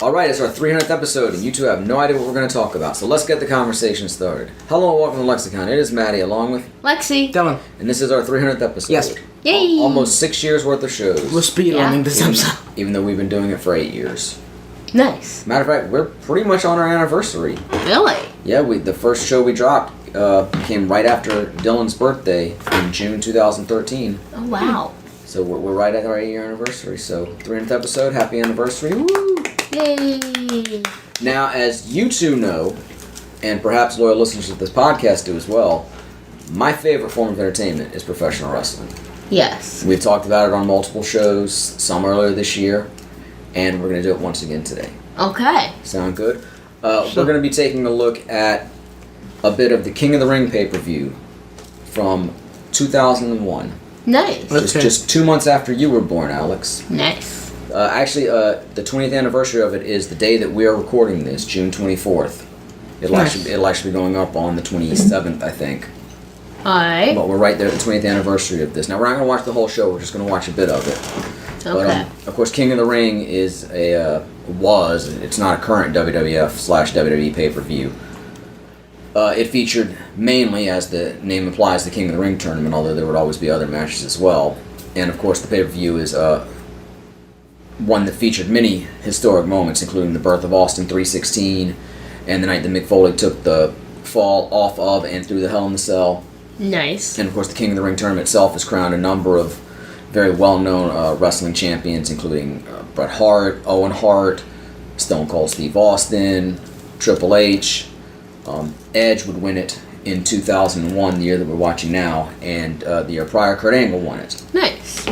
Alright, it's our 300th episode, and you two have no idea what we're going to talk about, so let's get the conversation started. Hello and welcome to LexiCon. It is Maddie, along with Lexi. Dylan. And this is our 300th episode. Yes. Yay! Almost 6 years worth of shows. We're speedrunning this episode. Even though we've been doing it for 8 years. Nice. Matter of fact, we're pretty much on our anniversary. Really? Yeah, the first show we dropped came right after Dylan's birthday in June 2013. Oh, wow. So we're right at our 8-year anniversary. So 300th episode, happy anniversary. Woo! Yay! Now, as you two know, and perhaps loyal listeners of this podcast do as well, my favorite form of entertainment is professional wrestling. Yes. We've talked about it on multiple shows, some earlier this year, and we're going to do it once again today. Okay. Sound good? We're going to be taking a look at a bit of the King of the Ring pay-per-view from 2001. Nice. Just 2 months after you were born, Alex. Nice. Actually, the 20th anniversary of it is the day that we are recording this, June 24th. It'll actually be going up on the 27th, I think. Alright. But we're right there at the 20th anniversary of this. Now, we're not going to watch the whole show. We're just going to watch a bit of it. Okay. But, of course, King of the Ring is it's not a current WWF/WWE pay-per-view. It featured mainly, as the name implies, the King of the Ring tournament, although there would always be other matches as well. And, of course, the pay-per-view is one that featured many historic moments, including the birth of Austin 316 and the night that Mick Foley took the fall off of and through the Hell in the Cell. Nice. And, of course, the King of the Ring tournament itself has crowned a number of very well-known wrestling champions, including Bret Hart, Owen Hart, Stone Cold Steve Austin, Triple H. Edge would win it in 2001, the year that we're watching now, and the year prior, Kurt Angle won it. Nice.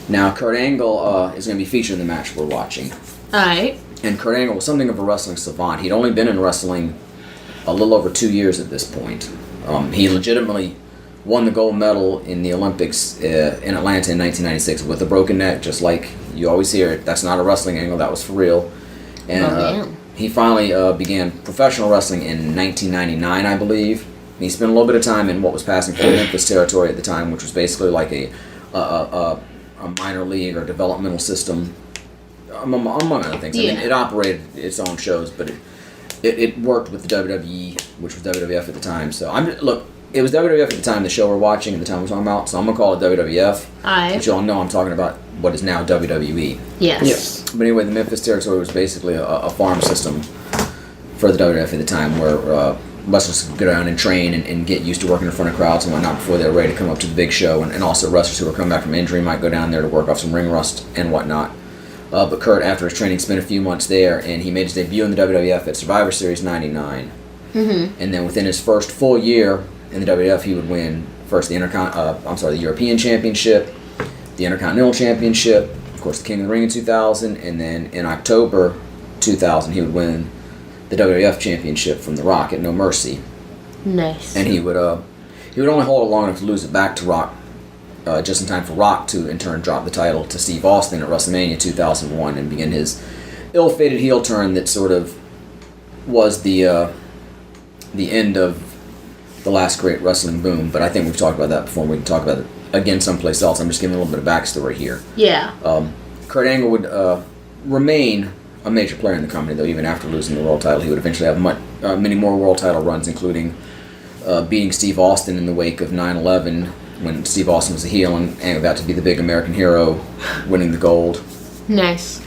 Now, Kurt Angle is going to be featured in the match we're watching. Alright. And Kurt Angle was something of a wrestling savant. He'd only been in wrestling a little over 2 years at this point. He legitimately won the gold medal in the Olympics in Atlanta in 1996 with a broken neck, just like you always hear. That's not a wrestling angle, that was for real. And he finally began professional wrestling in 1999, I believe. He spent a little bit of time in what was passing for the Memphis territory at the time, which was basically like a minor league or developmental system, among other things. Yeah. I mean, it operated its own shows, but it worked with the WWE, which was WWF at the time. So it was WWF at the time, the show we're watching, at the time we're talking about, so I'm going to call it WWF. Alright. But you all know I'm talking about what is now WWE. Yes. But anyway, the Memphis territory was basically a farm system for the WWF at the time, where wrestlers could go down and train and get used to working in front of crowds and whatnot before they were ready to come up to the big show. And also wrestlers who were coming back from injury might go down there to work off some ring rust and whatnot. But Kurt, after his training, spent a few months there, and he made his debut in the WWF at Survivor Series 99. Mm-hmm. And then within his first full year in the WWF, he would win first the European Championship, the Intercontinental Championship, of course the King of the Ring in 2000, and then in October 2000 he would win the WWF Championship from The Rock at No Mercy. Nice. And he would only hold it long enough to lose it back to Rock, just in time for Rock to in turn drop the title to Steve Austin at WrestleMania 2001 and begin his ill-fated heel turn that sort of was the end of the last great wrestling boom. But I think we've talked about that before, and we can talk about it again someplace else. I'm just giving a little bit of backstory here. Yeah. Kurt Angle would remain a major player in the company, though, even after losing the world title. He would eventually have many more world title runs, including beating Steve Austin in the wake of 9/11, when Steve Austin was a heel and Angle got to be the big American hero, winning the gold. Nice.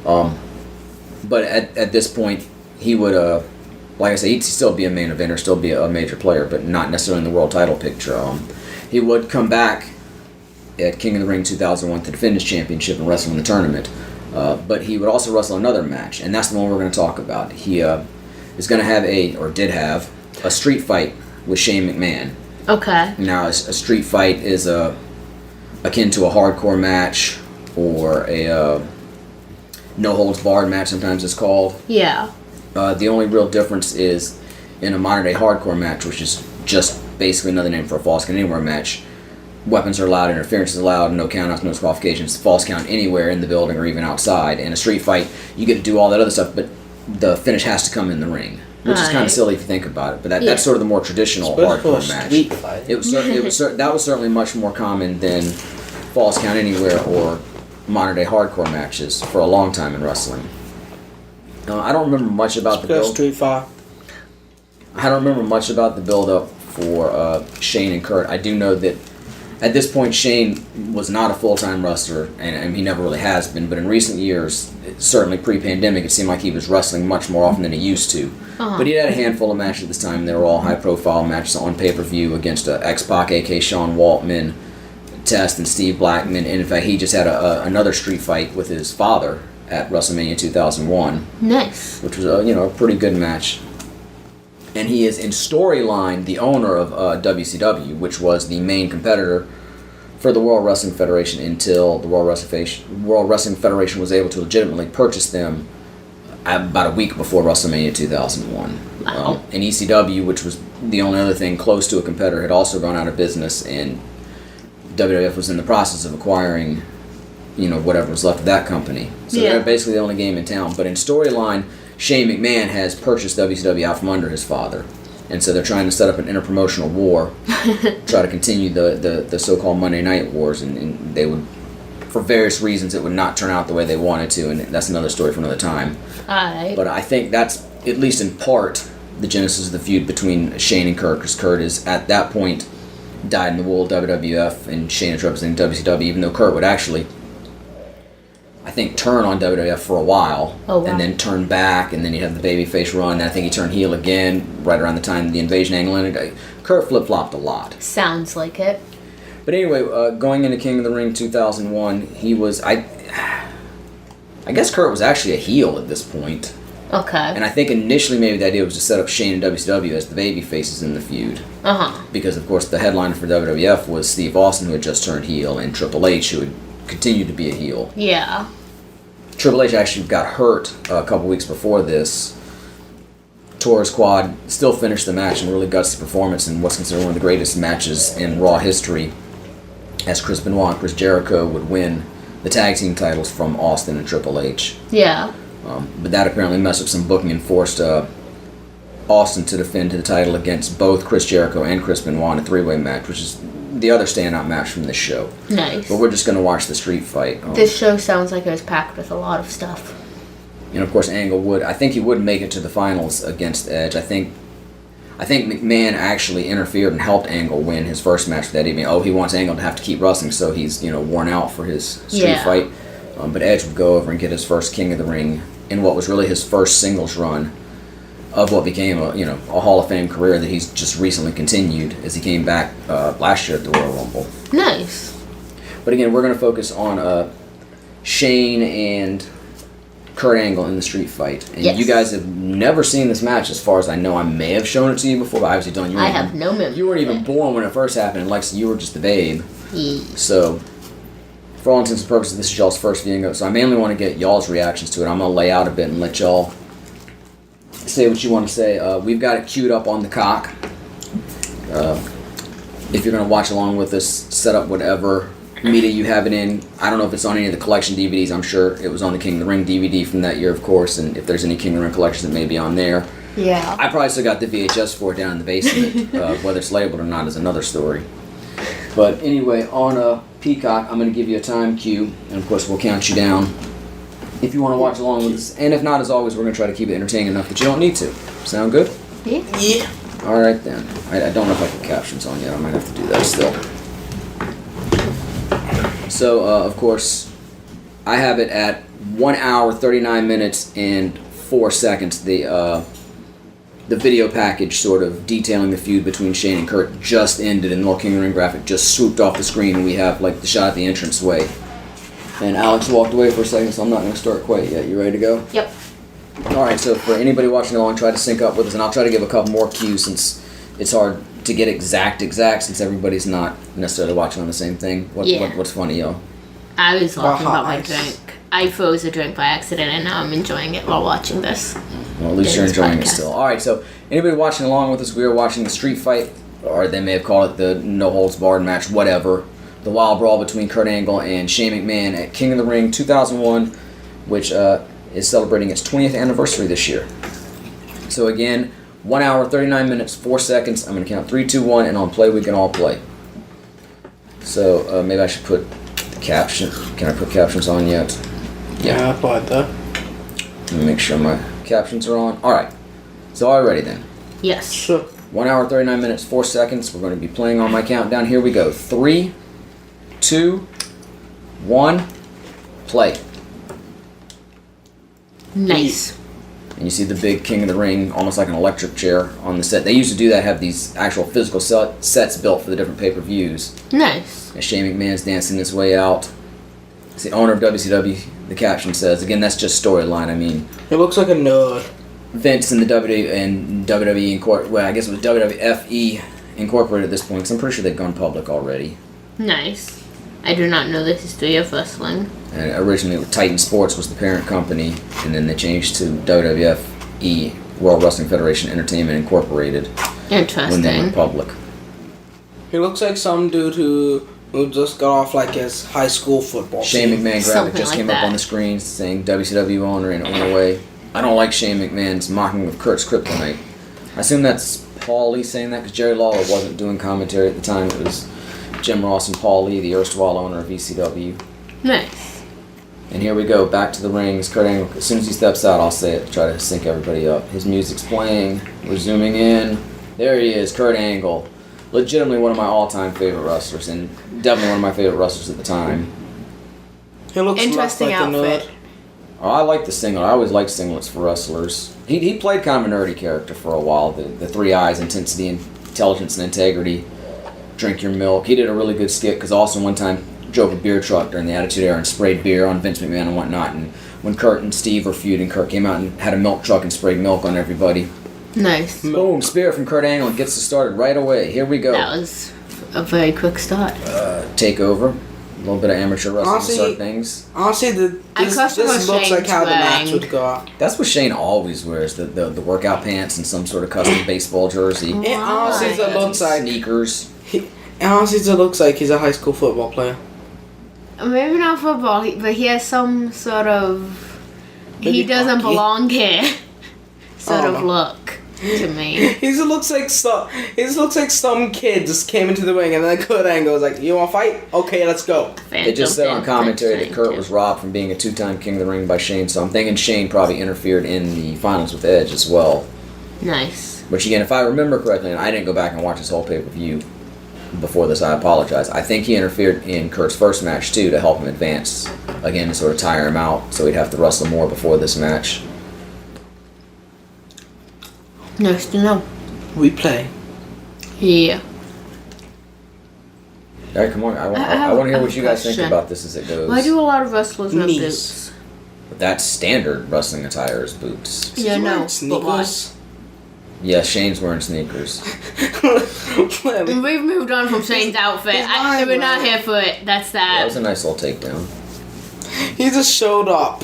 But at this point, he would, like I said, he'd still be a main eventer, still be a major player, but not necessarily in the world title picture. He would come back at King of the Ring 2001 to defend his championship and wrestle in the tournament. But he would also wrestle another match, and that's the one we're going to talk about. He is going to have did have a street fight with Shane McMahon. Okay. Now, a street fight is akin to a hardcore match or a no-holds-barred match, sometimes it's called. Yeah. The only real difference is in a modern-day hardcore match, which is just basically another name for a false count anywhere match. Weapons are allowed, interference is allowed, no countouts, no disqualifications, false count anywhere in the building or even outside. In a street fight, you get to do all that other stuff, but the finish has to come in the ring, which is kind of silly if you think about it. But that's sort of the more traditional hardcore match. Street fight. That was certainly much more common than false count anywhere or modern day hardcore matches for a long time in wrestling. I don't remember much about the Go build. Street Fighter. I don't remember much about the build-up for Shane and Kurt. I do know that at this point Shane was not a full-time wrestler, and he never really has been. But in recent years, certainly pre-pandemic, it seemed like he was wrestling much more often than he used to. But he had a handful of matches at this time. They were all high-profile matches on pay-per-view against X-Pac, a.k.a. Sean Waltman, Test, and Steve Blackman. And in fact, he just had another street fight with his father at WrestleMania 2001. Nice. Which was a pretty good match. And he is in storyline the owner of WCW, which was the main competitor for the World Wrestling Federation until the World Wrestling Federation was able to legitimately purchase them about a week before WrestleMania 2001. Wow. And ECW, which was the only other thing close to a competitor, had also gone out of business, and WWF was in the process of acquiring, whatever was left of that company. So they're basically the only game in town. But in storyline, Shane McMahon has purchased WCW out from under his father. And so they're trying to set up an interpromotional war, try to continue the so-called Monday Night Wars, and they would, for various reasons, it would not turn out the way they wanted to, and that's another story for another time. Alright. But I think that's, at least in part, the genesis of the feud between Shane and Kurt, because Kurt is, at that point, died in the wool of WWF, and Shane is representing WCW, even though Kurt would actually, I think, turn on WWF for a while, and then turn back, and then he'd have the babyface run, and I think he turned heel again right around the time the Invasion angle ended. Kurt flip-flopped a lot. Sounds like it. But anyway, going into King of the Ring 2001, he was, I guess Kurt was actually a heel at this point. Okay. And I think initially maybe the idea was to set up Shane and WCW as the baby faces in the feud. Because, of course, the headliner for WWF was Steve Austin, who had just turned heel, and Triple H, who had continued to be a heel. Yeah. Triple H actually got hurt a couple weeks before this. Tore his quad, still finished the match in a really gutsy performance in what's considered one of the greatest matches in Raw history, as Chris Benoit and Chris Jericho would win the tag team titles from Austin and Triple H. Yeah. But that apparently messed up some booking and forced Austin to defend the title against both Chris Jericho and Chris Benoit in a three-way match, which is the other standout match from this show. Nice. But we're just going to watch the street fight. This show sounds like it was packed with a lot of stuff. And of course, Angle I think he would make it to the finals against Edge. I think McMahon actually interfered and helped Angle win his first match that evening. He wants Angle to have to keep wrestling, so he's worn out for his street fight. But Edge would go over and get his first King of the Ring in what was really his first singles run of what became a Hall of Fame career that he's just recently continued as he came back last year at the Royal Rumble. Nice. But again, we're going to focus on Shane and Kurt Angle in the street fight. And you guys have never seen this match as far as I know. I may have shown it to you before, but obviously don't. I have no memory. You weren't even born when it first happened, and Lexi, you were just a babe. Yeah. So, for all intents and purposes, this is y'all's first viewing of it, so I mainly want to get y'all's reactions to it. I'm going to lay out a bit and let y'all say what you want to say. We've got it queued up on the cock. If you're going to watch along with us, set up whatever media you have it in. I don't know if it's on any of the collection DVDs. I'm sure it was on the King of the Ring DVD from that year, of course, and if there's any King of the Ring collections, it may be on there. Yeah. I probably still got the VHS for it down in the basement. Whether it's labeled or not is another story. But anyway, on Peacock, I'm going to give you a time cue, and of course we'll count you down if you want to watch along with us. And if not, as always, we're going to try to keep it entertaining enough that you don't need to. Sound good? Yeah. Yeah. Alright then. I don't know if I put captions on yet. I might have to do that still. So, of course, I have it at 1 hour, 39 minutes, and 4 seconds. The video package sort of detailing the feud between Shane and Kurt just ended, and the little King of the Ring graphic just swooped off the screen, and we have like the shot at the entranceway. And Alex walked away for a second, so I'm not going to start quite yet. You ready to go? Yep. Alright, so for anybody watching along, try to sync up with us, and I'll try to give a couple more cues since it's hard to get exact since everybody's not necessarily watching on the same thing. What's funny, yo? I was talking about my Nice. drink. I froze a drink by accident, and now I'm enjoying it while watching this. Well, at least you're This enjoying it podcast. still. Alright, so anybody watching along with us, we are watching the street fight, or they may have called it the no holds barred match, whatever. The wild brawl between Kurt Angle and Shane McMahon at King of the Ring 2001, which is celebrating its 20th anniversary this year. So again, 1 hour, 39 minutes, 4 seconds. I'm going to count 3, 2, 1, and on play we can all play. So maybe I should put the caption. Can I put captions on yet? Yeah, I applied that. Let me make sure my captions are on. All right. So are you ready then? Yes. Sure. 1 hour, 39 minutes, 4 seconds. We're going to be playing on my countdown. Here we go. 3, 2, 1, play. Nice. And you see the big King of the Ring, almost like an electric chair on the set. They used to do that, have these actual physical sets built for the different pay-per-views. Nice. And Shane McMahon's dancing his way out. It's the owner of WCW, the caption says. Again, that's just storyline. I mean, He looks like a nerd. Vince and the WWE Incorporated, well, I guess it was WWFE Incorporated at this point, because I'm pretty sure they've gone public already. Nice. I do not know the history of wrestling. And originally, Titan Sports was the parent company, and then they changed to WWFE, World Wrestling Federation Entertainment Incorporated, Interesting. when they went public. He looks like some dude who just got off like his high school football Shane team. McMahon graphic Something just like came up that. on the screen saying WCW owner and on the way. I don't like Shane McMahon's mocking of Kurt's kryptonite. I assume that's Paul Lee saying that because Jerry Lawler wasn't doing commentary at the time. It was Jim Ross and Paul Lee, the erstwhile owner of ECW. Nice. And here we go, back to the ring. As Kurt Angle, as soon as he steps out, I'll say it to try to sync everybody up. His music's playing. We're zooming in. There he is, Kurt Angle. Legitimately one of my all-time favorite wrestlers, and definitely one of my favorite wrestlers at the time. He looks Interesting like a outfit. nerd. Oh, I like the singlet. I always liked singlets for wrestlers. He played kind of a nerdy character for a while. The three eyes, intensity, intelligence, and integrity. Drink your milk. He did a really good skit because Austin one time drove a beer truck during the Attitude Era and sprayed beer on Vince McMahon and whatnot. And when Kurt and Steve were feuding, Kurt came out and had a milk truck and sprayed milk on everybody. Nice. Boom, spear from Kurt Angle and gets us started right away. Here we go. That was a very quick start. Takeover. A little bit of amateur wrestling to Honestly, start things. Honestly, this looks like how the match would go. That's what Shane always wears, the workout pants and some sort of custom baseball jersey. It honestly Right. looks like Sneakers. it honestly looks like he's a high school football player. Maybe not football, but he has some sort of he Maybe doesn't hockey. belong here sort of Oh. look to me. He just looks like some kid just came into the ring and then Kurt Angle was like, "You want to fight? Okay, let's go." They just said on commentary that Kurt was robbed from being a two-time King of the Ring by Shane, so I'm thinking Shane probably interfered in the finals with Edge as well. Nice. Which again, if I remember correctly, and I didn't go back and watch this whole pay-per-view before this, I apologize. I think he interfered in Kurt's first match too to help him advance, again to sort of tire him out, so he'd have to wrestle more before this match. Nice to know. We play. Yeah. All right, come on. I have- want to hear I have what you a guys think question. about this as it goes. Why do a lot of wrestlers wear Knees. boots? That's standard wrestling attire is boots. Yeah, He's no. wearing But why? sneakers. Yeah, Shane's wearing sneakers. We've moved on from Shane's outfit. We're not right. here for it. That's that. That was a nice little takedown. He just showed up.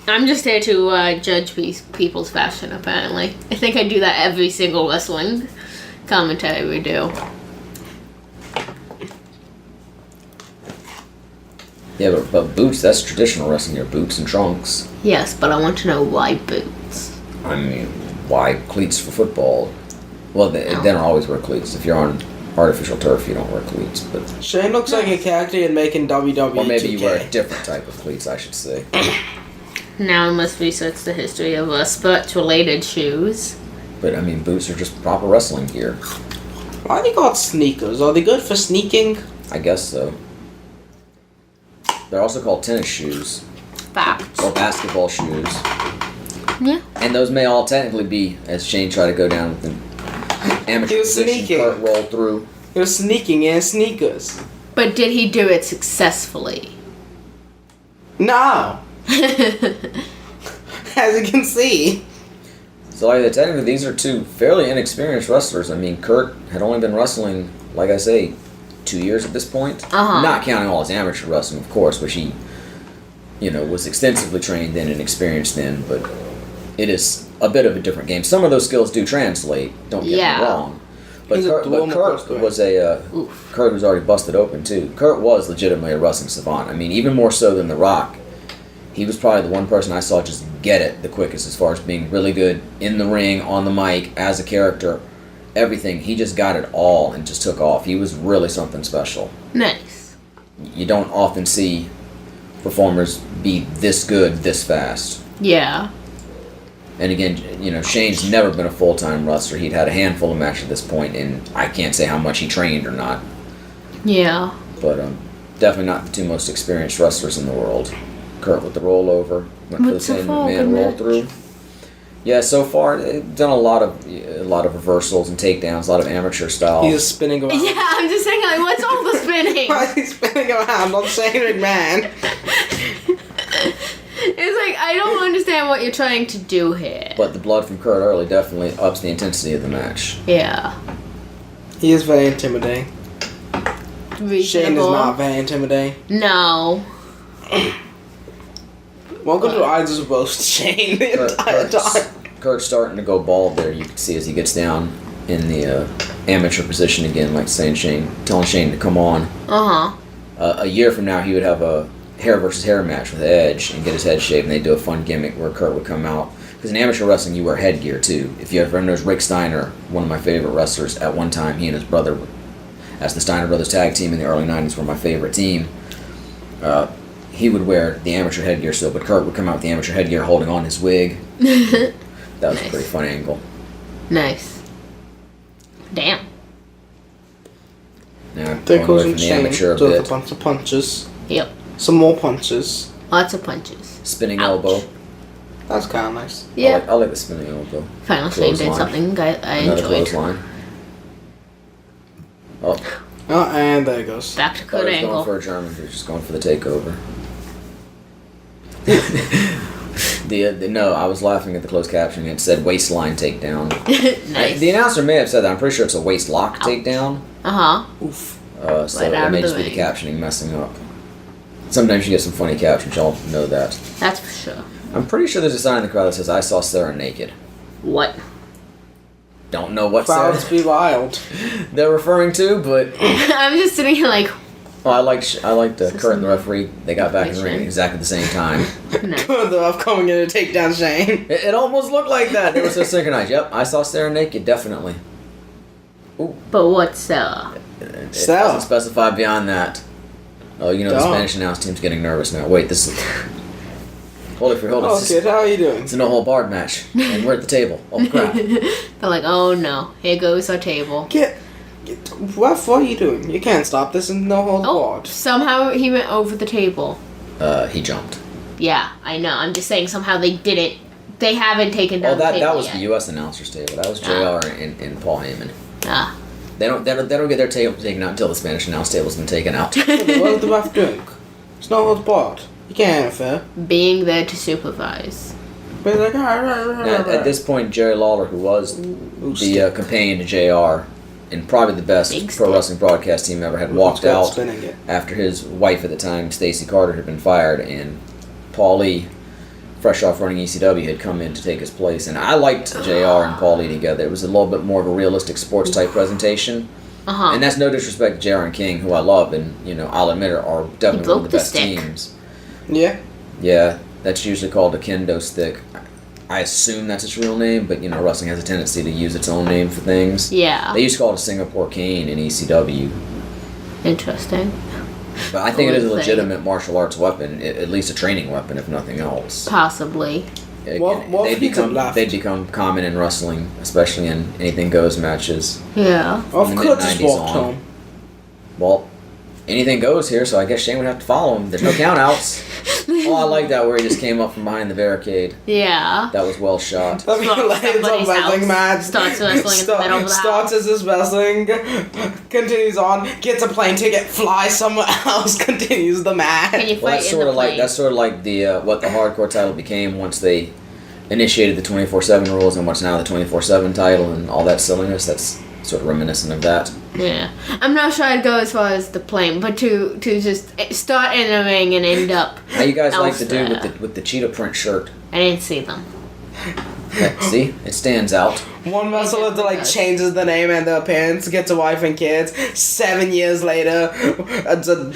I'm just here to judge people's fashion, apparently. I think I do that every single wrestling commentary we do. Yeah, but boots, that's traditional wrestling. Your boots and trunks. Yes, but I want to know why boots. I mean, why cleats for football? Well, they don't always wear cleats. If you're on artificial turf, you don't wear cleats. But Shane looks like a character you'd make in WWE or maybe you 2K. wear a different type of cleats, I should say. Now I must research the history of sports-related shoes. But I mean, boots are just proper wrestling gear. Why are they called sneakers? Are they good for sneaking? I guess so. They're also called tennis shoes Facts. or basketball shoes. Yeah. And those may all technically be, as Shane tried to go down with the amateur He was position, sneaking. Kurt rolled through. He was sneaking in sneakers. But did he do it successfully? No. As you can see. So like, technically these are two fairly inexperienced wrestlers. I mean, Kurt had only been wrestling, like I say, 2 years at this point. Uh-huh. Not counting all his amateur wrestling, of course, which he, was extensively trained in and experienced in, but it is a bit of a different game. Some of those skills do translate, don't get Yeah. me wrong. But He's a Kurt, dual Kurt McCoy. was a Oof. Kurt was already busted open too. Kurt was legitimately a wrestling savant. I mean, even more so than The Rock. He was probably the one person I saw just get it the quickest as far as being really good in the ring, on the mic, as a character, everything. He just got it all and just took off. He was really something special. Nice. You don't often see performers be this good this fast. Yeah. And again, Shane's never been a full-time wrestler. He'd had a handful of matches at this point, and I can't say how much he trained or not. Yeah. But definitely not the two most experienced wrestlers in the world. Kurt with the rollover, went for the What's the Shane fall McMahon roll match? through. Yeah, so far they've done a lot of reversals and takedowns, a lot of amateur style. He's just spinning around. Yeah, I'm just saying, like, what's all the spinning? Why is he spinning around on Shane McMahon? It's like, I don't understand what you're trying to do here. But the blood from Kurt early definitely ups the intensity of the match. Yeah. He is very intimidating. Reasonable. Shane is not very intimidating. No. Welcome to I just roast Shane the entire time. Kurt's starting to go bald there. You can see as he gets down in the amateur position again, like telling Shane to come on. A year from now, he would have a hair versus hair match with Edge and get his head shaved, and they do a fun gimmick where Kurt would come out. Because in amateur wrestling, you wear headgear too. If you ever knows Rick Steiner, one of my favorite wrestlers, at one time he and his brother, as the Steiner Brothers tag team in the early '90s, were my favorite team. He would wear the amateur headgear still, but Kurt would come out with the amateur headgear holding on his wig. That was Nice. a pretty fun angle. Nice. Damn. Now, There going goes away in from the Shane. amateur a Does a bit. bunch of punches. Yep. Some more punches. Lots of punches. Spinning Ouch. elbow. That's kind of nice. Yeah. I like the spinning elbow. Final Shane did Clothesline. something I Another enjoyed. clothesline. Oh, Oh, and there it goes. Back to thought Kurt he was going Angle. for a German. He was just going for the takeover. No, I was laughing at the closed captioning. It said waistline takedown. Nice. The announcer may have said that. I'm pretty sure it's a waist lock takedown. Uh-huh. Oof. So Right out it may of the just be the ring. captioning messing up. Sometimes you get some funny captions. Y'all know that. That's for sure. I'm pretty sure there's a sign in the crowd that says, "I saw Sarah naked." What? Don't know what Crowds Sarah be wild. they're referring to, but I'm just sitting here like, I liked Kurt and the referee. They got back in the ring at Information. exactly the same time. no. The ref coming in to take down Shane. It almost looked like that. They were so synchronized. Yep, I saw Sarah naked, definitely. But what's It Sarah. doesn't specify beyond that. Oh, the Duh. Spanish announce team's getting nervous now. Wait, this is... Hold it. Oh, kid, how are you doing? It's a no-hold-barred match, and we're at the table. Oh, crap. They're like, oh no, here goes our table. Ref, what are you doing? You can't stop this in no holds Oh, barred. somehow he went over the table. He jumped. Yeah, I know. I'm just saying somehow they didn't. They haven't taken down Oh, the table that was yet. the U.S. announcers table. That was JR and Paul Heyman. Ah. They don't get their table taken out until the Spanish announce table's been taken out. What is the ref doing? It's no holds barred. You can't interfere. Being there to supervise. But like, Now, at this point, Jerry Lawler, who was the companion to JR and probably the best Big pro stick. wrestling broadcast team ever, had walked Start out spinning it. after his wife at the time, Stacey Carter, had been fired, and Paul Lee, fresh off running ECW, had come in to take his place. And I liked JR and Paul Lee together. It was a little bit more of a realistic sports type presentation. Uh-huh. And that's no disrespect to JR and King, who I love, and I'll admit are definitely one of broke the the best stick. teams. Yeah. Yeah, that's usually called a kendo stick. I assume that's its real name, but wrestling has a tendency to use its own name for things. Yeah. They used to call it a Singapore cane in ECW, Interesting. but I think it is a Cool thing. legitimate martial arts weapon, at least a training weapon, if nothing else. Possibly. What They'd if he could laugh? become common in wrestling, especially in anything goes matches. Yeah. Off From the Kurt just mid-90s walked on. home. Well, anything goes here, so I guess Shane would have to follow him. There's no countouts. Oh, I like that where he just came up from behind the barricade. Yeah. That was well shot. That'd be From like it's a somebody's wrestling house. match. Starts wrestling in the middle of the Starts house. as this wrestling, continues on, gets a plane ticket, flies somewhere else, continues the match. Can you Well, fight in the plane? that's sort of like the what the hardcore title became once they initiated the 24/7 rules and what's now the 24/7 title and all that silliness. That's sort of reminiscent of that. Yeah. I'm not sure I'd go as far as the plane, but to just start in the ring and end up. How you guys like the dude elsewhere. with the cheetah print shirt? I didn't see them. See, it stands out. One wrestler that like does. changes the name and the appearance, gets a wife and kids. 7 years later,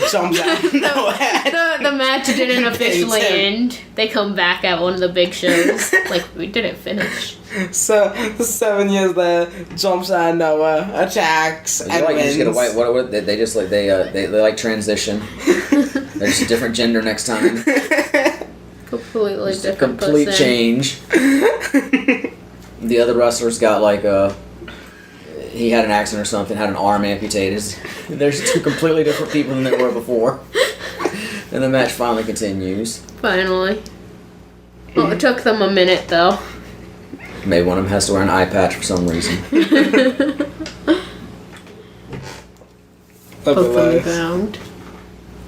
jumps out of nowhere. The match didn't officially Pins him. end. They come back at one of the big shows. Like, we didn't finish. So 7 years later, jumps out of nowhere, attacks, You and like you just get a wins. white. What they just like they like transition. They're just a different gender next time. Completely Just a different complete person. change. The other wrestlers got like he had an accident or something, had an arm amputated. There's two completely different people than they were before. And the match finally continues. Finally. Well, it took them a minute though. Maybe one of them has to wear an eye patch for some reason. Hopefully found.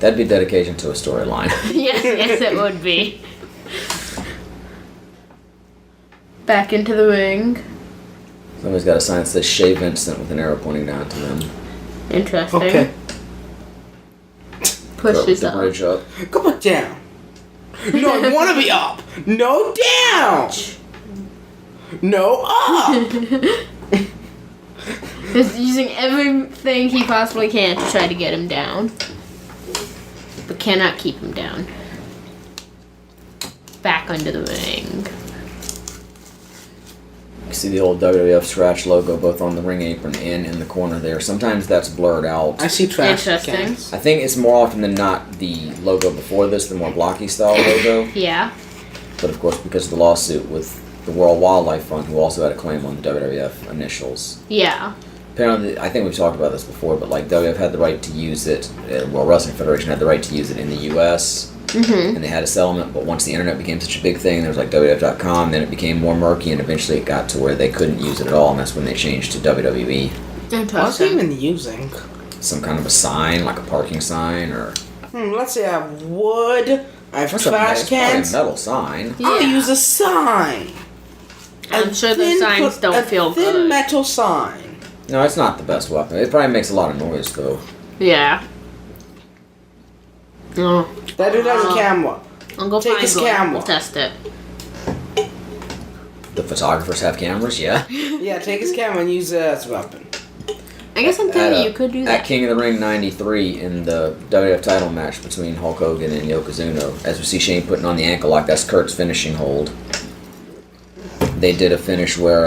That'd be dedication to a storyline. Yes, it would be. Back into the ring. Somebody's got a sign that says Shea Vincent with an arrow pointing down to them. Interesting. Okay. Pushes the up. bridge up. Go back down. No, I want to be up. No, down. No, up. He's using everything he possibly can to try to get him down. But cannot keep him down. Back under the ring. You see the old WWF scratch logo both on the ring apron and in the corner there. Sometimes that's blurred out. I see trash Interesting. cans. I think it's more often than not the logo before this, the more blocky style logo. Yeah. But of course, because of the lawsuit with the World Wildlife Fund, who also had a claim on the WWF initials. Yeah. Apparently, I think we've talked about this before, but like WWF had the right to use it, World Wrestling Federation had the right to use it in the U.S., Mm-hmm. and they had a settlement, but once the internet became such a big thing, there was like WWF.com, then it became more murky, and eventually it got to where they couldn't use it at all, and that's when they changed to WWE. What's he Interesting. even using? Some kind of a sign, like a parking sign, or... Let's say I have wood. I have What's trash it's probably cans. a metal sign. Yeah. I'll use a sign. I'm sure the signs don't feel thin good. metal sign. No, it's not the best weapon. It probably makes a lot of noise, though. Yeah. Oh. That dude has a camera. I'll go Take find his one. camera. We'll test it. The photographers have cameras, yeah. Yeah, take his camera and use it as a weapon. I guess I'm thinking you could do At that. King of the Ring 93, in the WWF title match between Hulk Hogan and Yokozuna, as we see Shane putting on the ankle lock, that's Kurt's finishing hold. They did a finish where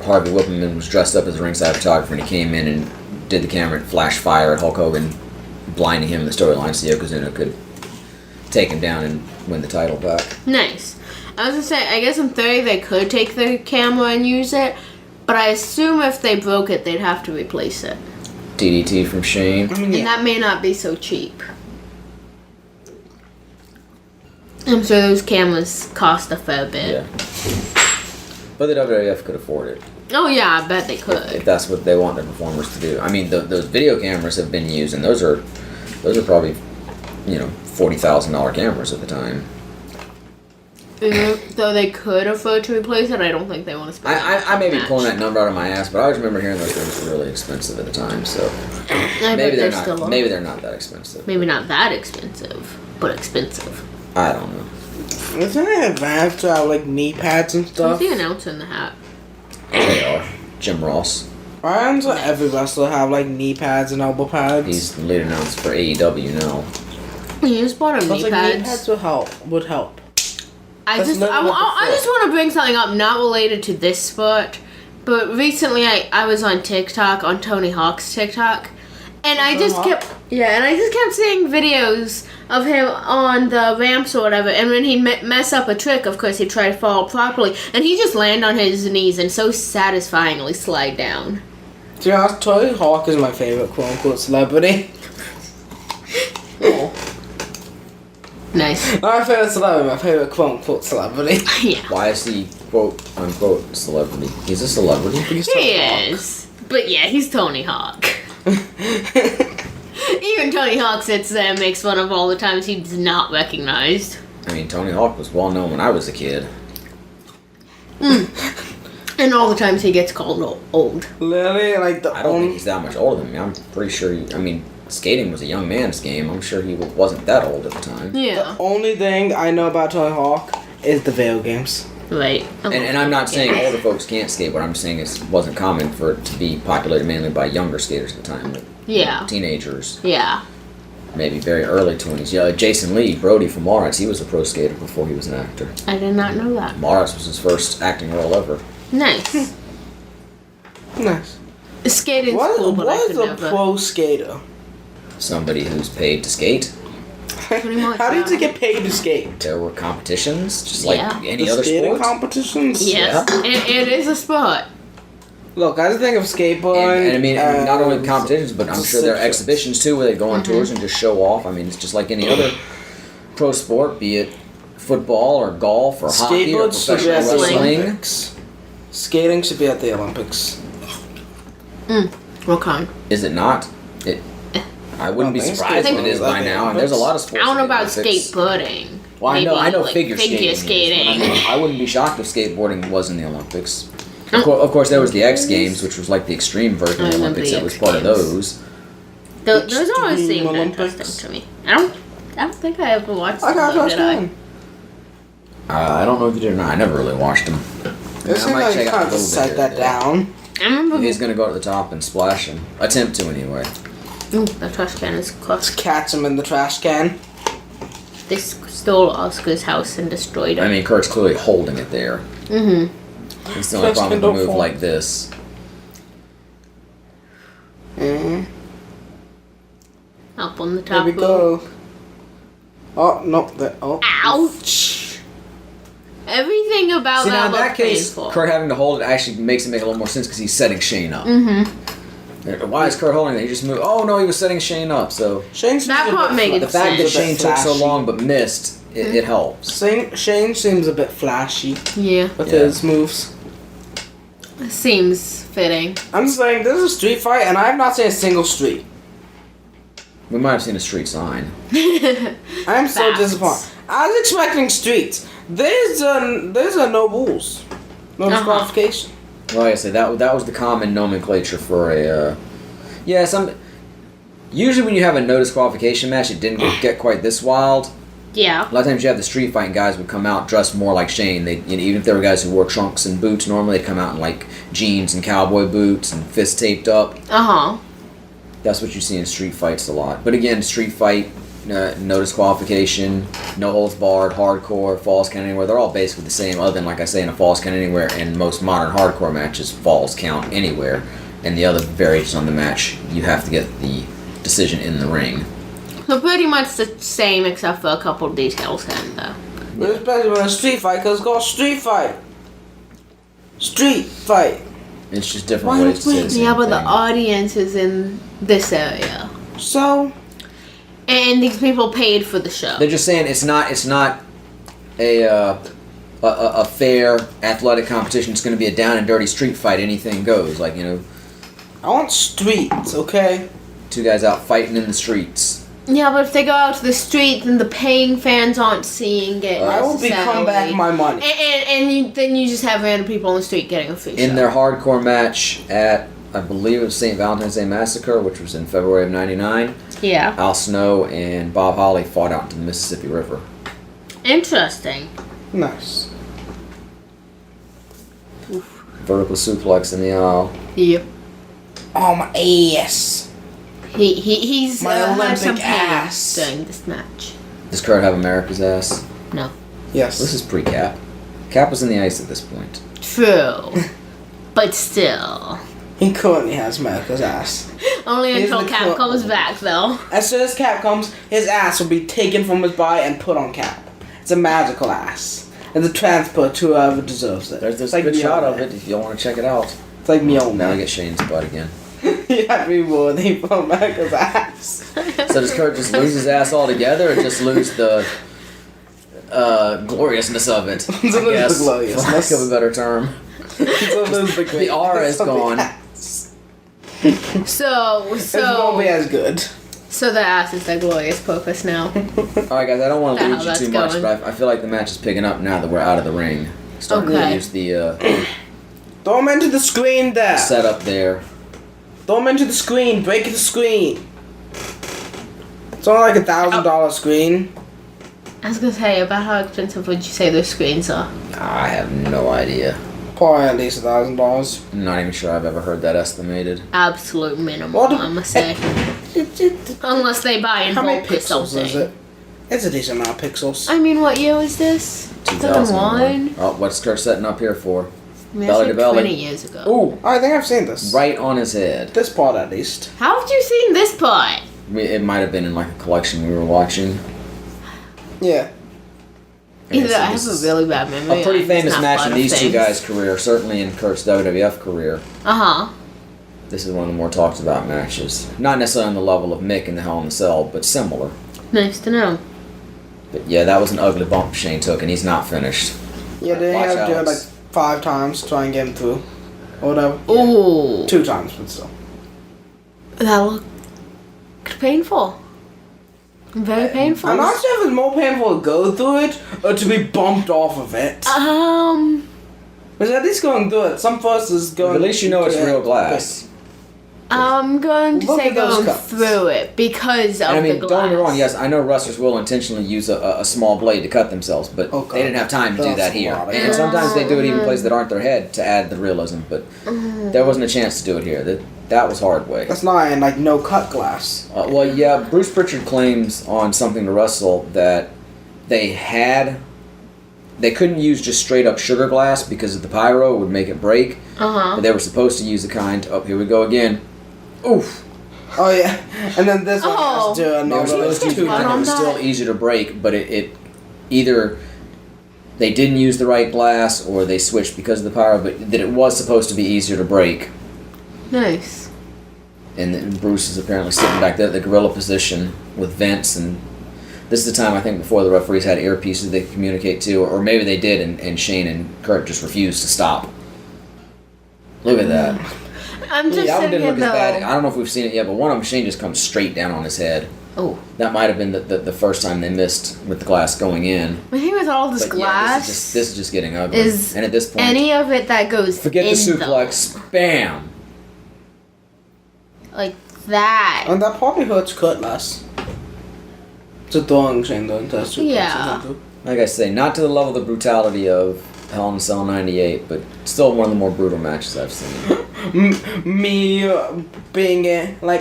Harvey Whippleman was dressed up as a ringside photographer, and he came in and did the camera and flash fire at Hulk Hogan, blinding him in the storyline so Yokozuna could take him down and win the title back. Nice. I was gonna say, I guess in theory they could take the camera and use it, but I assume if they broke it, they'd have to replace it. DDT from Shane. I mean, And yeah. that may not be so cheap. I'm sure those cameras cost a fair bit. Yeah. But the WWF could afford it, Oh yeah, I bet they if could. that's what they want their performers to do. I mean, those video cameras have been used, and those are probably, $40,000 cameras at the time. Though they could afford to replace it, I don't think they want to spend that I may be much. pulling that number out of my ass, but I always remember hearing those things were really expensive at the time. So I maybe bet they're still not. are. Maybe they're not that expensive. Maybe not that expensive, but expensive. I don't know. Isn't it advanced to have like knee pads and Who's stuff? the announcer in the hat? They are. Jim Ross. Why doesn't every wrestler have like knee pads and elbow pads? He's the lead announcer for AEW now. You just bought him Because knee like knee pads. pads would help. I That's just literally what I the just want to bring something up not related to this sport, but recently I was on TikTok, on Tony Hawk's TikTok, and I just kept seeing videos of him on the ramps or whatever, and when he'd mess up a trick, of course he'd try to fall properly, and he just land on his knees and so satisfyingly slide down. To be honest, Tony Hawk is my favorite quote-unquote celebrity. Oh. Nice. Not my favorite celebrity, my favorite quote-unquote celebrity. Yeah. Why is he quote unquote celebrity? He's a celebrity. He's He Tony Hawk. is. But yeah, he's Tony Hawk. Even Tony Hawk sits there and makes fun of all the times he's not recognized. I mean, Tony Hawk was well known when I was a kid. And all the times he gets called old. Literally, like the I don't think only he's that much older than me. I'm pretty sure. Skating was a young man's game. I'm sure he wasn't that old at the time. Yeah. only thing I know about Tony Hawk is the video games. Right. And I'm not saying older folks can't skate, but I'm saying it wasn't common for it to be populated mainly by younger skaters at the time. Like, Yeah. Teenagers, Yeah. maybe very early 20s. Yeah, like Jason Lee, Brody from Mallrats, he was a pro skater before he was an actor. I did not know that. Mallrats was his first acting role ever. Nice. Nice. Skating's cool, but I What could is a never. pro skater? Somebody who's paid to skate. pretty much. How did you get paid to skate? There were competitions, just like Yeah. any The other skating sport. competitions? Yes, it is a sport. Look, I just think of skateboarding. And I mean, not only competitions, but I'm just sure there are citrus. exhibitions too where they go on tours and just show off. I mean, it's just like any other pro sport, be it football or golf or hockey or Skateboards should be professional at the wrestling. Olympics. Skating should be at the Olympics. What kind? Is it not? I wouldn't be I think surprised if it is skateboarding by is now. at And there's a lot of I sports. don't know in the about Olympics. skateboarding. Well, I know Maybe, like figure figure skating. skating. I wouldn't be shocked if skateboarding was in the Olympics. Of course, there was the X Games, which was like the extreme version I of the remember Olympics. the It was X part of Games. those. Those always Extreme seemed Olympics. interesting to me. I don't think I ever watched I got them, touched did I? on. I don't know if you did or not. I never really watched them. It seems like you can't just set that down. I remember. He's gonna go to the top and splash him. Attempt to anyway. Ooh, the trash can is Just close. catch him in the trash can. They stole Oscar's house and destroyed it. I mean, Kurt's clearly holding it there. Mm-hmm. It's the only Trash problem can with a don't move fall. like this. Up on the Here top. we go. Oh, no. Oh. Ouch! Everything about See, now that in that looked case, painful. Kurt having to hold it actually makes it make a little more sense because he's setting Shane up. Why is Kurt holding it? He just moved. Oh no, he was setting Shane up. So Shane That part made the it fact that sense. Shane took so long but missed, it helps. Shane seems a bit flashy Yeah, with Yeah. his moves. seems fitting. I'm just saying, this is a street fight, and I have not seen a single street. We might have seen a street sign. I'm so Facts. disappointed. I was expecting streets. There's a no rules, no disqualification. Like I said, that was the common nomenclature for a. Usually when you have a no disqualification match, it didn't get quite this wild. Yeah. A lot of times you have the street fighting guys would come out dressed more like Shane. They, even if there were guys who wore trunks and boots, normally they'd come out in like jeans and cowboy boots and fists taped up. Uh-huh. That's what you see in street fights a lot. But again, street fight, no disqualification, no holds barred, hardcore, falls count anywhere. They're all basically the same, other than, like I say, in a falls count anywhere. In most modern hardcore matches, falls count anywhere. And the other variations on the match, you have to get the decision in the ring. So pretty much the same except for a couple of details then though. But especially when a street fight, because it's called street fight. Street fight. It's just different Why ways to say would the we- same Yeah, but the thing. audience is in this area. So, And these people paid for the show. They're just saying it's not a fair athletic competition. It's going to be a down and dirty street fight. Anything goes. Like, I want streets, okay? two guys out fighting in the streets. Yeah, but if they go out to the street, then the paying fans aren't seeing it. I will become back necessarily. my money. Then you just have random people on the street getting a free In show. their hardcore match at, I believe it was St. Valentine's Day Massacre, which was in February of '99, Yeah. Al Snow and Bob Holly fought out into the Mississippi River. Interesting. Nice. Vertical suplex in the aisle. Yep. Oh, my ass. He's My had Olympic some pain ass. during this match. Does Kurt have America's ass? No. Yes. This is pre-Cap. Cap was in the ice at this point. True. But still. He currently has America's ass. Only Here's until the Cap comes back, though. As soon as Cap comes, his ass will be taken from his body and put on Cap. It's a magical ass. It's a transport to whoever deserves it. There's this It's like good shot of Mjolnir. it if you want to check it out. It's like Mjolnir. Now I get Shane's butt again. You have to be worthy for America's ass. So does Kurt just lose his ass altogether, or just lose the gloriousness of it? I Lose the guess, for gloriousness. lack of a better term. The aura is gone. So It won't be as good. So the ass is their glorious purpose now. All right, guys. I don't want to How lead you that's too much, going. but I feel like the match is picking up now that we're out of the ring. Starting to Okay. use the Throw him into the screen there. setup there. Throw him into the screen. Break the screen. It's only like $1,000 screen. I was gonna say, about how expensive would you say those screens are? I have no idea. Probably at least $1,000. I'm not even sure I've ever heard that estimated. Absolute minimum, What? I must say. Unless they buy in How many bulk or pixels something. is it? It's a decent amount of pixels. I mean, what year was this? 2001? Oh, what's Kurt setting up here for? I mean, Belly that's to like belly. 20 years ago. Ooh, I think I've seen this. right on his head. This part at least. How have you seen this part? It might have been in like a collection we were watching. Yeah. Either I have a really bad memory. A pretty I'm just famous not match fond in of these two things. guys' career, certainly in Kurt's WWF career. Uh-huh. This is one of the more talked about matches. Not necessarily on the level of Mick in the Hell in a Cell, but similar. Nice to know. But yeah, that was an ugly bump Shane took, and he's not finished. Yeah, they Watch have to do it like Alex. 5 times to try and get him through. Or whatever. Ooh. 2 times, but still. That looked painful. Very painful. I'm not sure if it's more painful to go through it or to be bumped off of it. But at least going through it. Some first is going. At least you know it's real glass. I'm going to Look say at those going cuts. through it because of And I mean, the glass. don't get me wrong, yes, I know wrestlers will intentionally use a small blade to cut themselves, but Oh, God. they didn't have time to do That's that a here. lot of And it. sometimes they do it even places that aren't their head to add the realism, but there wasn't a chance to do it here. That was hard way. That's not in like no cut glass. Well, yeah, Bruce Pritchard claims on Something to Wrestle that they couldn't use just straight up sugar glass because of the pyro would make it break, Uh-huh. but they were supposed to use the kind, oh, here we go again, oof. Oh yeah, and then this one has to do They were another supposed to Did do you it, get and it on was that? still easier to break, but it either they didn't use the right glass or they switched because of the pyro, but that it was supposed to be easier to break. Nice. And then Bruce is apparently sitting back there at the gorilla position with Vince, and this is the time I think before the referees had earpieces they could communicate to, or maybe they did, and Shane and Kurt just refused to stop. Look at that. I'm just That one sitting didn't here look as bad. though. I don't know if we've seen it yet, but one of them, Shane just comes straight down on his head. Oh. That might have been the first time they missed with the glass going in. I think with all this But glass, yeah, this is just getting ugly. is And at this point, any of it that goes forget the in suplex. Bam! them, like that. And that probably hurts Kurt less. It's a throwing Shane though. That's Yeah. Like I say, not to the level of the brutality of Hell in a Cell 98, but still one of the more brutal matches I've seen. Me being like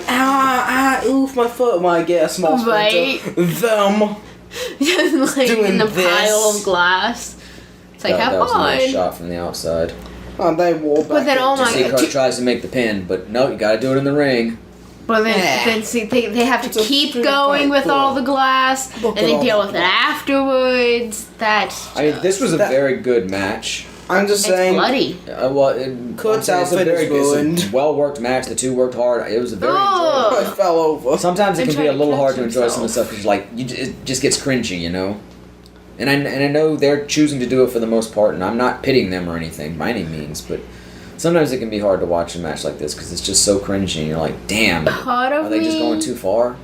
oof my foot when I get a small Right. splinter. Them. Just like Doing in the this. pile of glass. It's like, that have was a nice fun. shot from the outside. Oh, they wore back. But then, oh You my see, God. Kurt tries to make the pin, but no, you gotta do it in the ring. But then, Yeah. then see, they have It's to a keep street going fight, with all the glass, Look and at they all deal the with it glass. afterwards. That's I mean, this was a That- very good match. I'm just it's saying. bloody. Kurt's I'm saying it's a outfit is ruined. It's a well-worked match. The two worked hard. It was a very Ugh. enjoyable. I fell over. Sometimes it And can be try a to little hard catch to enjoy some of the himself. stuff because, like, it just gets cringy, you know. And I know they're choosing to do it for the most part, and I'm not pitting them or anything by any means, but sometimes it can be hard to watch a match like this because it's just so cringy, and you're like, damn, Part of are they just me- going too far?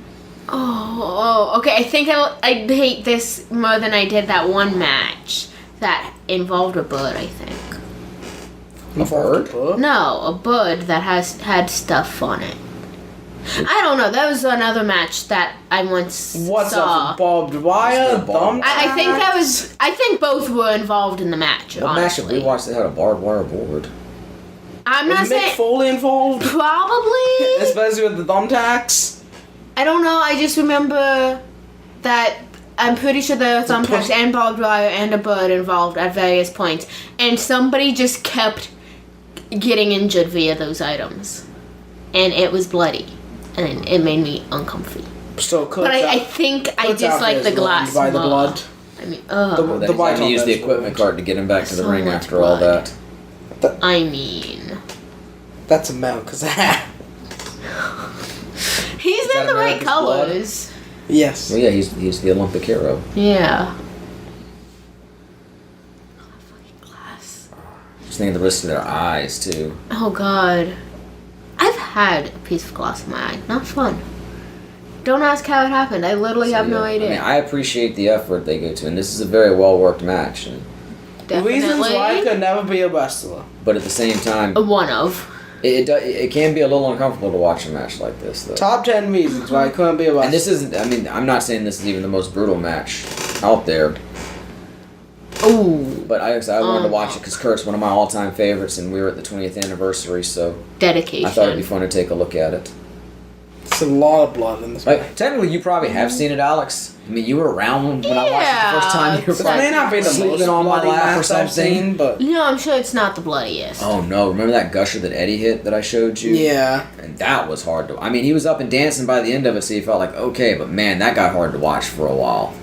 Okay. I think I hate this more than I did that one match that involved a bird. I think. A bird? No, a bird that had stuff on it. I don't know. That was another match that I once What's saw. up, barbed wire? What's the barbed- I think that was. I think both were involved in the match. What match have we Honestly, watched that had a barbed wire board? I'm not Was Mick saying Foley involved? probably. Especially with the thumbtacks. I don't know. I just remember that I'm pretty sure there were thumbtacks and barbed wire and a bird involved at various points, and somebody just kept getting injured via those items, and it was bloody, and it made me uncomfy. So But I think I Kurt's dislike outfit the is glass ruined by the more. blood. I mean, The- ugh. Well, then the he's white having to use the outfit's equipment cart to get him back to the So ring much after all blood. that. I mean, That's America's ass. he's that in the right America's blood? colors. Yes. Well, yeah, he's the Olympic hero. Yeah. Glass. Just think of the risk to their eyes too. Oh God. I've had a piece of glass in my eye. Not fun. Don't ask how it happened. I literally have no Yeah. idea. I mean, I appreciate the effort they go to, and this is a very well worked match. And, Reasons why I Definitely. could never be a wrestler. but at the same time, One of. it can be a little uncomfortable to watch a match like this, though. Top 10 reasons why I couldn't be a wrestler. And this isn't. I mean, I'm not saying this is even the most brutal match out there, Ooh. but I wanted to watch it because Kurt's one of my all-time favorites, and we were at the 20th anniversary, so Dedication. I thought it'd be fun to take a look at it. It's a lot of blood in this match. Like, technically, you probably have seen it, Alex. I mean, you were around when I watched it the first time. You were This probably may not be the most sleeping on my bloody lap or match I've something. seen, but No, I'm sure it's not the bloodiest. Oh no! Remember that gusher that Eddie hit that I showed you? yeah. And that was hard to. I mean, he was up and dancing by the end of it, so you felt like okay, but man, that got hard to watch for a while.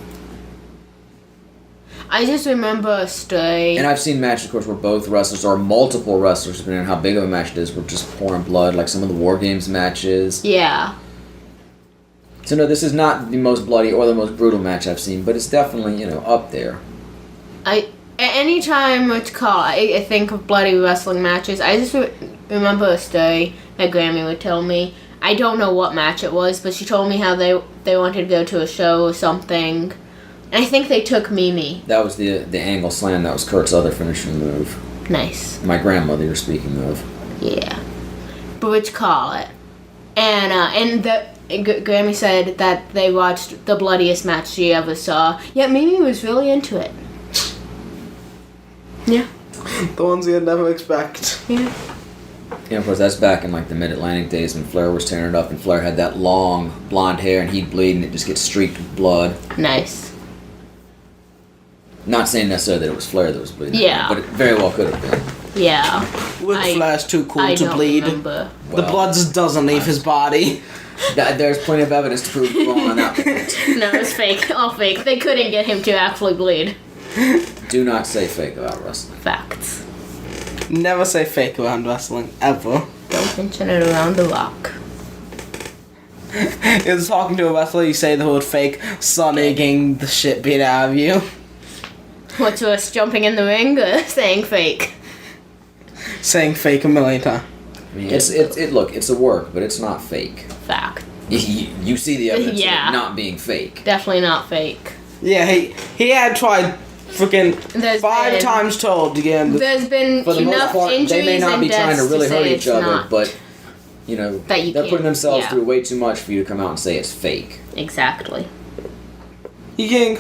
I just remember a story. And I've seen matches, of course, where both wrestlers or multiple wrestlers, depending on how big of a match it is, were just pouring blood, like some of the War Games matches. Yeah. So no, this is not the most bloody or the most brutal match I've seen, but it's definitely, up there. Anytime I think of bloody wrestling matches, I just remember a story that Grammy would tell me. I don't know what match it was, but she told me how they wanted to go to a show or something. And I think they took Mimi. That was the angle slam. That was Kurt's other finishing move. Nice. My grandmother you're speaking of. Yeah. But and Grammy said that they watched the bloodiest match she ever saw. Yeah, Mimi was really into it. Yeah. The ones you'd never expect. Yeah. Yeah, of course, that's back in like the Mid-Atlantic days when Flair was tearing it up, and Flair had that long blonde hair, and he'd bleed, and it just gets streaked with blood. Nice. Not saying necessarily that it was Flair that was bleeding. Yeah. But it very well could have been. Yeah. Flair's too cool I to don't bleed. remember. The blood just doesn't leave his body. There's plenty of evidence to prove wrong on that point. No, it's fake. All fake. They couldn't get him to actually bleed. Do not say fake about wrestling. Facts. Never say fake around wrestling, ever. Don't mention it around the rock. You're talking to a wrestler, you say the word fake, Sonny getting the shit beat out of you. What's worse, jumping in the ring or saying fake? Saying fake a million times. I mean, it's a work, but it's not fake. Fact. You see the evidence Yeah. of it not being fake. Definitely not fake. Yeah, he had tried freaking There's 5 been- times told to get him. There's been For the most enough part, injuries they may not and be trying deaths to really say hurt it's each other, not. but That you they're can't- putting themselves yeah. through way too much for you to come out and say it's fake. Exactly. You getting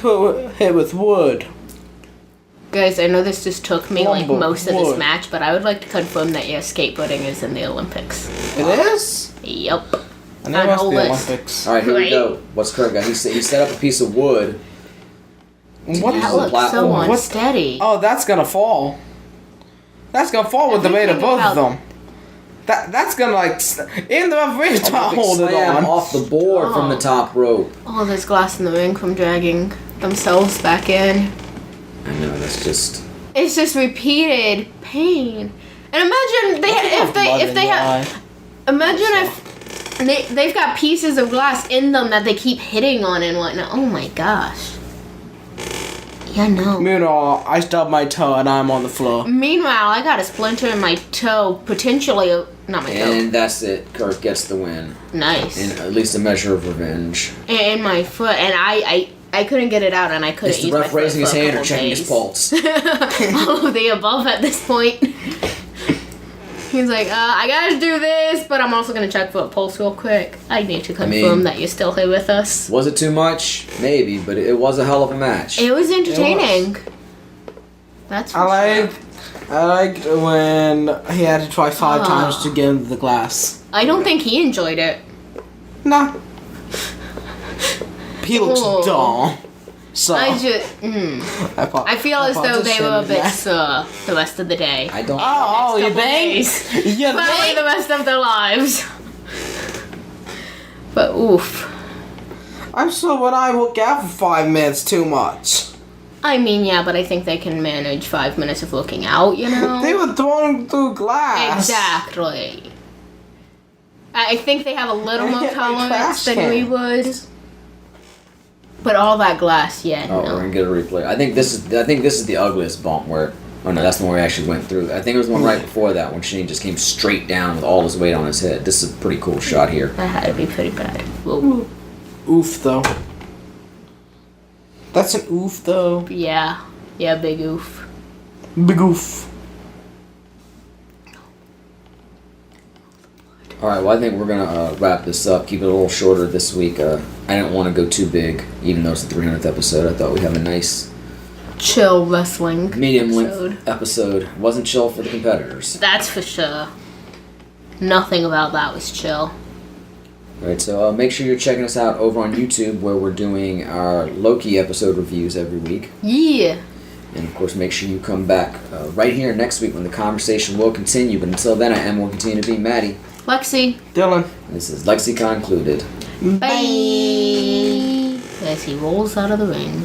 hit with wood. Guys, I know this just took me like Rumble, most of this wood. match, but I would like to confirm that yes, skateboarding is in the Olympics. It is? Yep. I never On watched whole the list. Olympics. All right, here we Right. go. What's Kurt got? He set up a piece of wood. What? use That the looks so platform. What? unsteady. Oh, that's gonna fall. That's gonna fall with the weight of Everything both of about- them. That's gonna like in the referee's A trying to big hold it slam on. off the board from the Oh. top rope. Oh, there's glass in the ring from dragging themselves back in. I know, that's just... It's just repeated pain. And imagine if they have imagine if they've got pieces of glass in them that they keep hitting on and whatnot. Oh my gosh. Yeah, no. Meanwhile, I stubbed my toe and I'm on the floor. Meanwhile, I got a splinter in my toe, potentially not my toe. And that's it. Kurt gets the win. Nice. And at least a measure of revenge. And my foot, and I couldn't get it out, and I couldn't Is the use my ref foot raising his for a hand or couple checking days. his pulse? All of the above at this point. He's like, I gotta do this, but I'm also gonna check for a pulse real quick. I need to confirm that you're still here with us. Was it too much? Maybe, but it was a hell of a match. It was entertaining. That's for I sure. liked when he had to try 5 times to get into the glass. I don't think he enjoyed it. Nah. He looks Oh. dumb. So I feel as though they were a bit sore the rest of the day. I don't... Oh, you Couple think? days. You Probably think? the rest of their lives. But oof. I'm sure when I look out for 5 minutes too much. I mean, yeah, but I think they can manage 5 minutes of looking out, you know? They were thrown through glass. Exactly. I think they have a little more Hit my tolerance trash than we can. would. But all that glass, yeah, Oh, we're no. gonna get a replay. I think this is the ugliest bump where... Oh no, that's the one we actually went through. I think it was the one right before that when Shane just came straight down with all his weight on his head. This is a pretty cool shot here. That had to be pretty bad. Whoa. Oof, though. That's an oof, though. Yeah. Yeah, big oof. Big oof. Alright, well I think we're gonna wrap this up. Keep it a little shorter this week. I didn't want to go too big, even though it's the 300th episode. I thought we'd have a nice Chill wrestling medium episode. length episode. Wasn't chill for the competitors. That's for sure. Nothing about that was chill. Alright, so make sure you're checking us out over on YouTube where we're doing our Loki episode reviews every week. Yeah. And of course, make sure you come back right here next week when the conversation will continue. But until then, I am will continue to be Maddie. Lexi. Dylan. This is LexiCon concluded. Bye. As he rolls out of the ring.